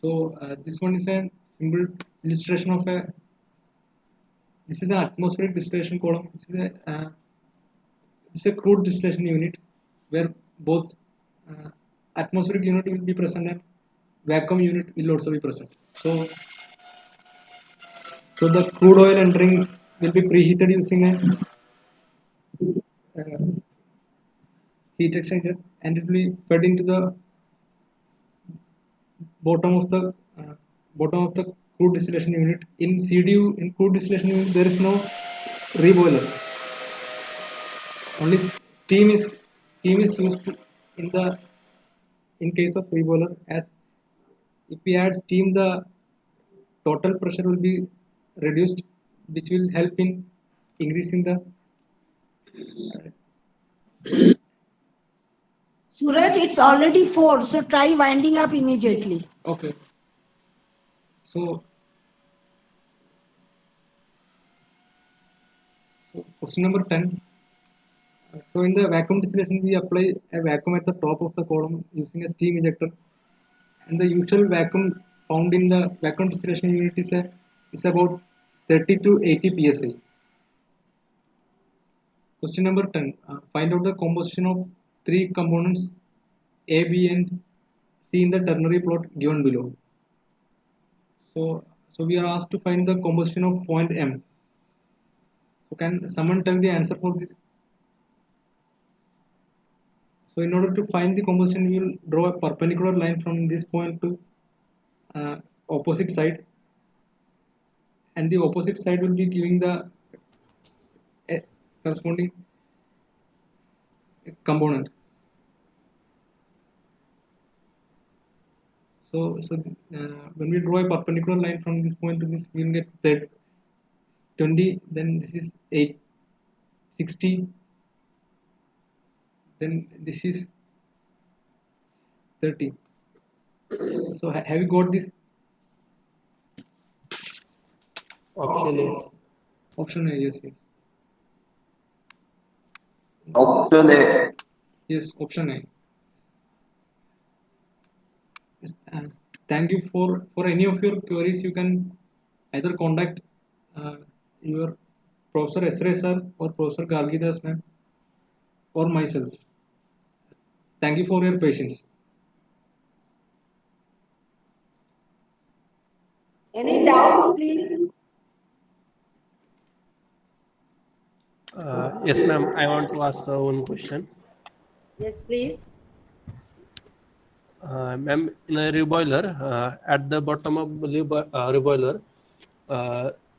So this one is a simple illustration of a. This is an atmospheric distillation column. It's a crude distillation unit where both atmospheric unit will be present and vacuum unit will also be present. So the crude oil entering will be preheated using a heat exchanger, and it will be fed into the bottom of the uh, bottom of the crude distillation unit. In CDU, in crude distillation unit, there is no reboiler. Only steam is used in the in case of reboiler. As if we add steam, the total pressure will be reduced, which will help in increasing the. Suraj, it's already 4, so try winding up immediately. Okay. So question number 10. So in the vacuum distillation, we apply a vacuum at the top of the column using a steam injector, and the usual vacuum found in the vacuum distillation unit is about 30 to 80 psi. Question number 10. Find out the composition of three components A, B, and C in the ternary plot given below. So we are asked to find the composition of point M. So can someone tell the answer for this? So in order to find the composition, we will draw a perpendicular line from this point to opposite side, and the opposite side will be giving the corresponding component. So when we draw a perpendicular line from this point to this, we will get that 20, then this is 8, 60, then this is 30. So have you got this? Option A. Option A, yes, yes. Option A. Yes, option A. Yes, thank you for any of your queries. You can either contact your Professor Esre sir or Professor Gargidas ma'am or myself. Thank you for your patience. Any doubts, please? Yes, ma'am. I want to ask one question. Yes, please. Ma'am, in a reboiler, at the bottom of reboiler,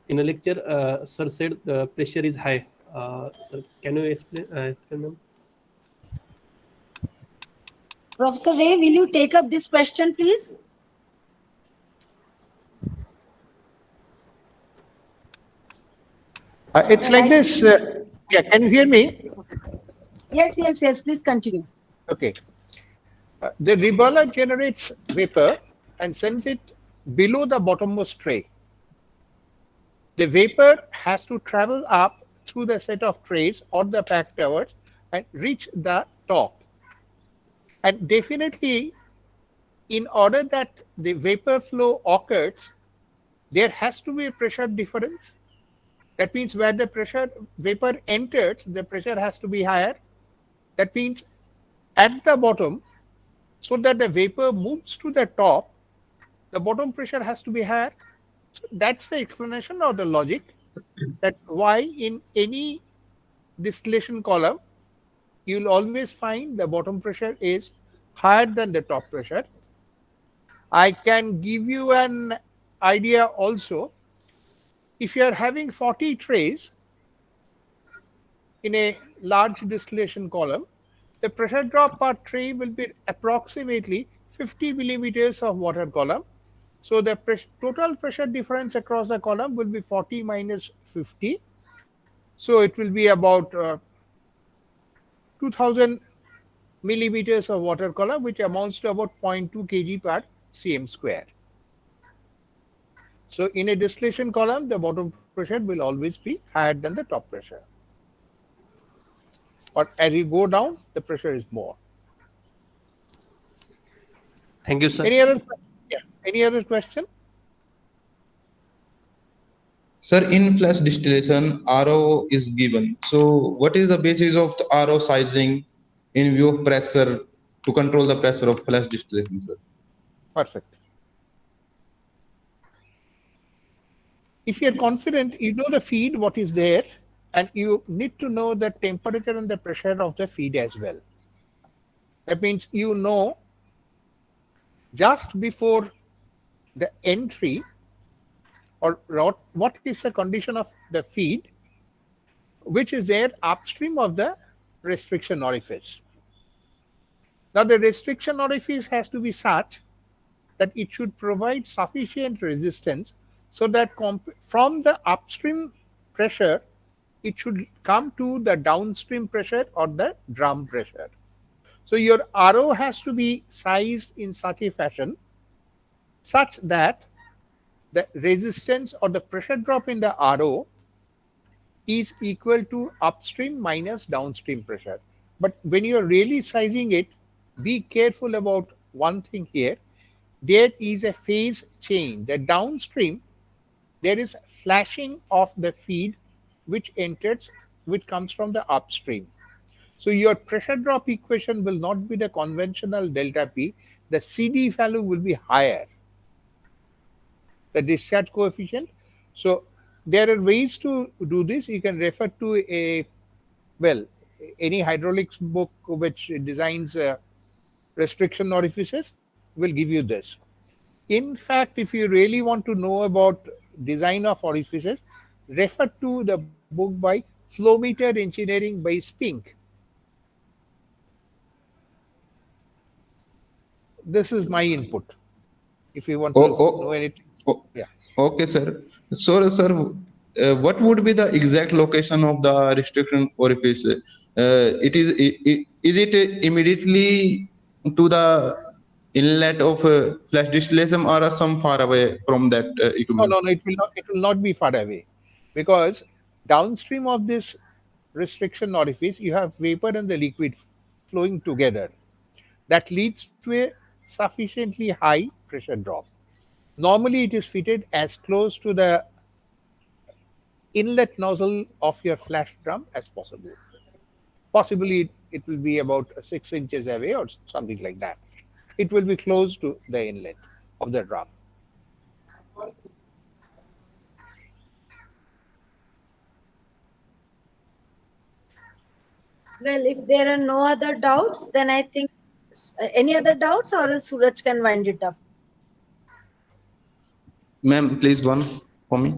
in a lecture, sir said the pressure is high. Sir, can you explain, ma'am? Professor Ray, will you take up this question, please? It's like this. Yeah, can you hear me? Yes, yes, yes. Please continue. Okay. The reboiler generates vapor and sends it below the bottommost tray. The vapor has to travel up through the set of trays or the pack towers and reach the top. And definitely, in order that the vapor flow occurs, there has to be a pressure difference. That means where the pressure vapor enters, the pressure has to be higher. That means at the bottom, so that the vapor moves to the top, the bottom pressure has to be higher. So that's the explanation or the logic that why in any distillation column, you'll always find the bottom pressure is higher than the top pressure. I can give you an idea also. If you are having 40 trays in a large distillation column, the pressure drop per tray will be approximately 50 millimeters of water column. So the total pressure difference across the column will be 40 minus 50. So it will be about 2000 millimeters of water column, which amounts to about 0.2 kg per cm square. So in a distillation column, the bottom pressure will always be higher than the top pressure. But as you go down, the pressure is more. Thank you, sir. Any other question? Sir, in flash distillation, RO is given. So, what is the basis of the RO sizing in view of pressure to control the pressure of flash distillation, sir? Perfect. If you're confident, you know the feed, what is there, and you need to know the temperature and the pressure of the feed as well. That means you know just before the entry or what is the condition of the feed, which is there upstream of the restriction orifice. Now the restriction orifice has to be such that it should provide sufficient resistance so that from the upstream pressure, it should come to the downstream pressure or the drum pressure. So your RO has to be sized in such a fashion such that the resistance or the pressure drop in the RO is equal to upstream minus downstream pressure. But when you are really sizing it, be careful about one thing here. There is a phase change. The downstream, there is flashing of the feed which enters, which comes from the upstream. So your pressure drop equation will not be the conventional delta P. The CD value will be higher, the discharge coefficient. So there are ways to do this. You can refer to any hydraulics book which designs restriction orifices will give you this. In fact, if you really want to know about design of orifices, refer to the book by Flow Meter Engineering by Spink. This is my input. If you want to know anything, Oh, yeah. okay, sir. So, sir, what would be the exact location of the restriction orifice? Is it immediately to the inlet of flash distillation or some far away from that equipment? No, it will not. It will not be far away, because downstream of this restriction orifice, you have vapor and the liquid flowing together. That leads to a sufficiently high pressure drop. Normally, it is fitted as close to the inlet nozzle of your flash drum as possible. Possibly, it will be about 6 inches away or something like that. It will be close to the inlet of the drum. Well, if there are no other doubts, then I think any other doubts, or else Suraj can wind it up. Ma'am, please one for me.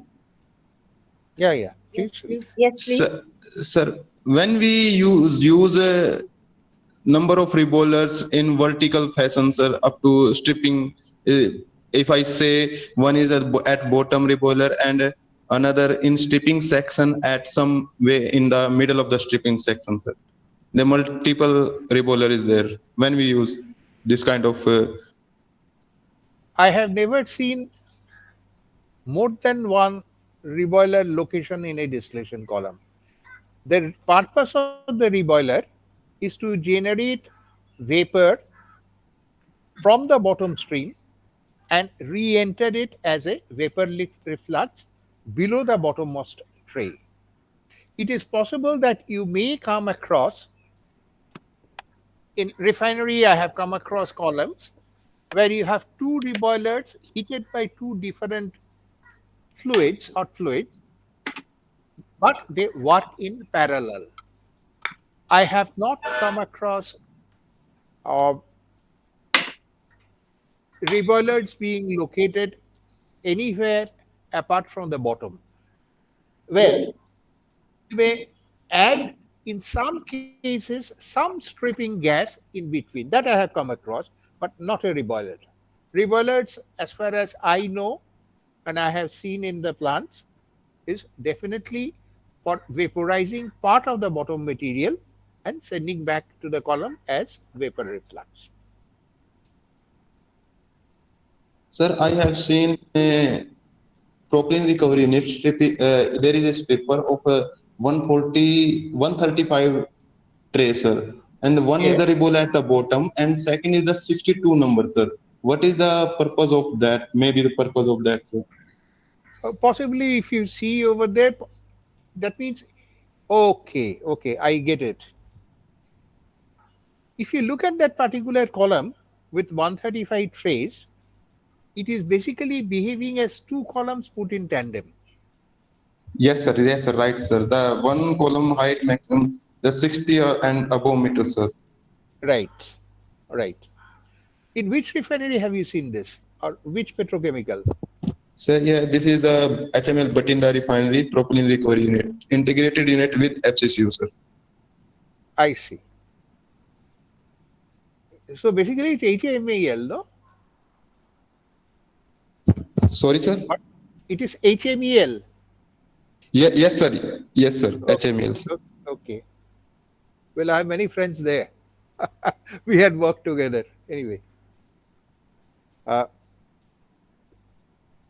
Yeah. Yes, Please. please. Yes, please. Sir, when we use a number of reboilers in vertical fashion, sir, up to stripping, uh, if I say one is at bottom reboiler and another in stripping section at some way in the middle of the stripping section, sir. The multiple reboiler is there when we use this kind of I have never seen more than one reboiler location in a distillation column. The purpose of the reboiler is to generate vapor from the bottom stream and re-enter it as a vapor reflux below the bottommost tray. It is possible that you may come across, in refinery, I have come across columns where you have two reboilers heated by two different fluids, hot fluids, but they work in parallel. I have not come across uh, reboilers being located anywhere apart from the bottom. Well, you may add in some cases some stripping gas in between. That I have come across, but not a reboiler. Reboilers, as far as I know and I have seen in the plants, is definitely for vaporizing part of the bottom material and sending back to the column as vapor reflux. sir, I have seen a propylene recovery unit there is a stripper of 140, 135 tray, sir. And one is the Yes. reboiler at the bottom, and second is the 62 number, sir. What is the purpose of that? Maybe the purpose of that, sir. Possibly, if you see over there, that means, okay, I get it. If you look at that particular column with 135 trays, it is basically behaving as two columns put in tandem. Yes, sir, right, sir. The one column height maximum, the 60 and above meters, sir. Right, right. In which refinery have you seen this, or which petrochemical? Sir, yeah, this is the HML Batinda Refinery Propylene Recovery Unit, integrated unit with FCCU, sir. I see. So basically, it's HMAL, no? Sorry, sir. But it is HMEL. Yes, sir. Yes, sir. Oh, HML, sir. okay. Well, I have many friends there. We had worked together. Anyway, uh,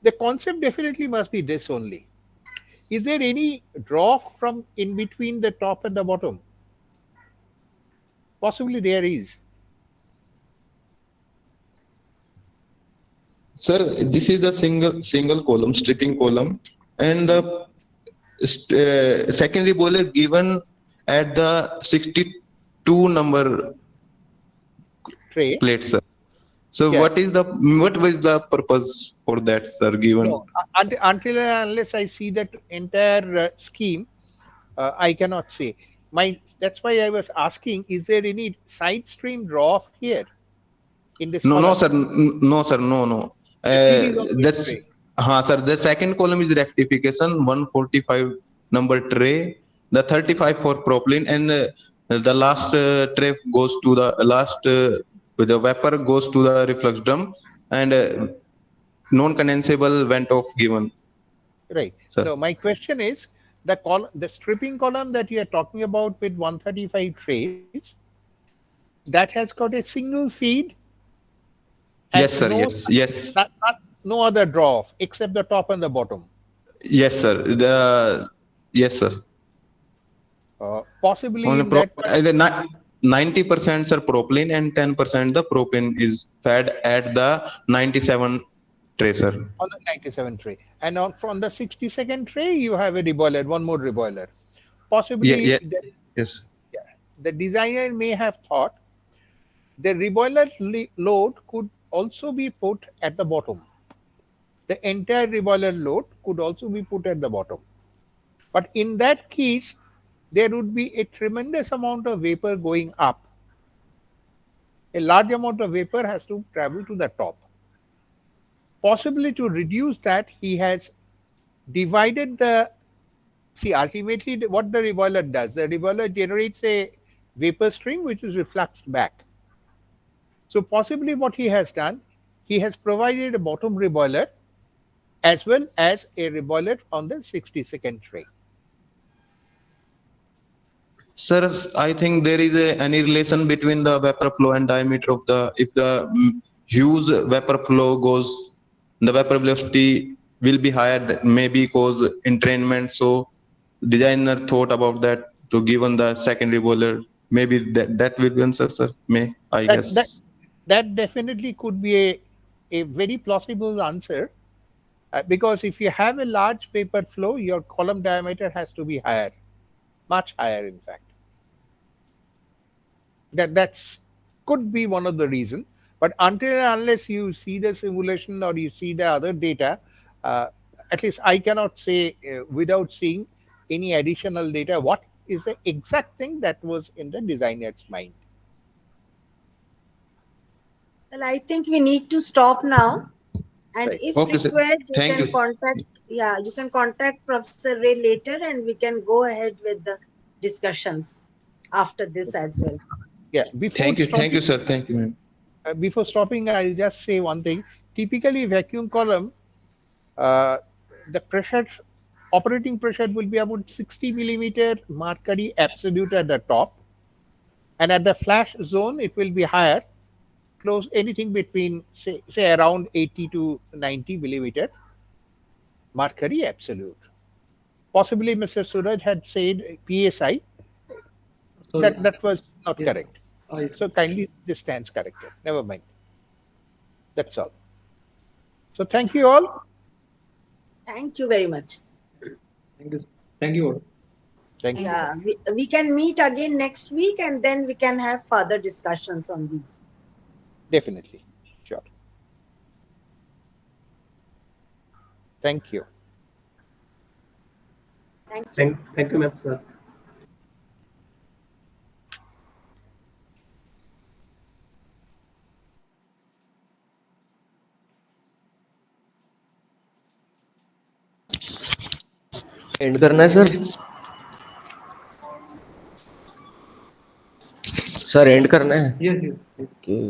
the concept definitely must be this only. Is there any draw from in between the top and the bottom? Possibly there is. Sir, this is the single column, stripping column, and the secondary boiler given at the 62 number Tray. plate, sir. So Yeah. what was the purpose for that, sir, given? No, until and unless I see that entire scheme, I cannot say. That's why I was asking: is there any side stream draw here in this No, column? sir. No, sir. No. The feed is on this That's tray. sir. The second column is rectification 145 number tray. The 35 for propylene, and the last tray goes to the last. The vapor goes to the reflux drum, and non-condensable went off given, Right. sir. No, my question is the stripping column that you are talking about with 135 trays, that has got a single feed And Yes, sir. no, Yes. no other draw off except the top and the bottom. Yes, sir. Yes, sir. Possibly Only in that 90% are propylene and 10% the propane is fed at the 97 tracer. on the 97 tray. And from the 62nd tray, you have a reboiler, one more reboiler. Possibly Yes. the designer may have thought the reboiler load could also be put at the bottom. The entire reboiler load could also be put at the bottom. But in that case, there would be a tremendous amount of vapor going up. A large amount of vapor has to travel to the top. Possibly to reduce that, he has divided the. See, ultimately, what the reboiler does, the reboiler generates a vapor stream which is refluxed back. So possibly what he has done, he has provided a bottom reboiler as well as a reboiler on the 62nd tray. Sir, I think there is any relation between the vapor flow and diameter of the, if the huge vapor flow goes, the vapor velocity will be higher, that maybe cause entrainment. So designer thought about that to given the secondary boiler. Maybe that will be answer, sir. I guess. That definitely could be a very plausible answer because if you have a large vapor flow, your column diameter has to be higher, much higher, in fact. That's could be one of the reasons. But until and unless you see the simulation or you see the other data, at least I cannot say without seeing any additional data what is the exact thing that was in the designer's mind. Well, I think we need to stop now. And Right. if Okay, sir. required, you Thank can you. contact, you can contact Professor Ray later and we can go ahead with the discussions after this as well. Yeah. Thank you, sir. Thank you, ma'am. Before stopping, I'll just say one thing. Typically, vacuum column, uh, the pressure, operating pressure will be about 60 millimeter mercury absolute at the top. And at the flash zone, it will be higher, close anything between, say around 80 to 90 millimeter mercury absolute. Possibly Mr. Suraj had said PSI. Sorry. That was not Yes. correct. So kindly this stands corrected. Never mind. That's all. So thank you all. Thank you very much. Thank you. Thank you all. Thank you. Yeah, we can meet again next week and then we can have further discussions on these. Definitely. Sure. Thank you. Thank you, ma'am, sir. And करना है sir sir and करना है Yes. Okay.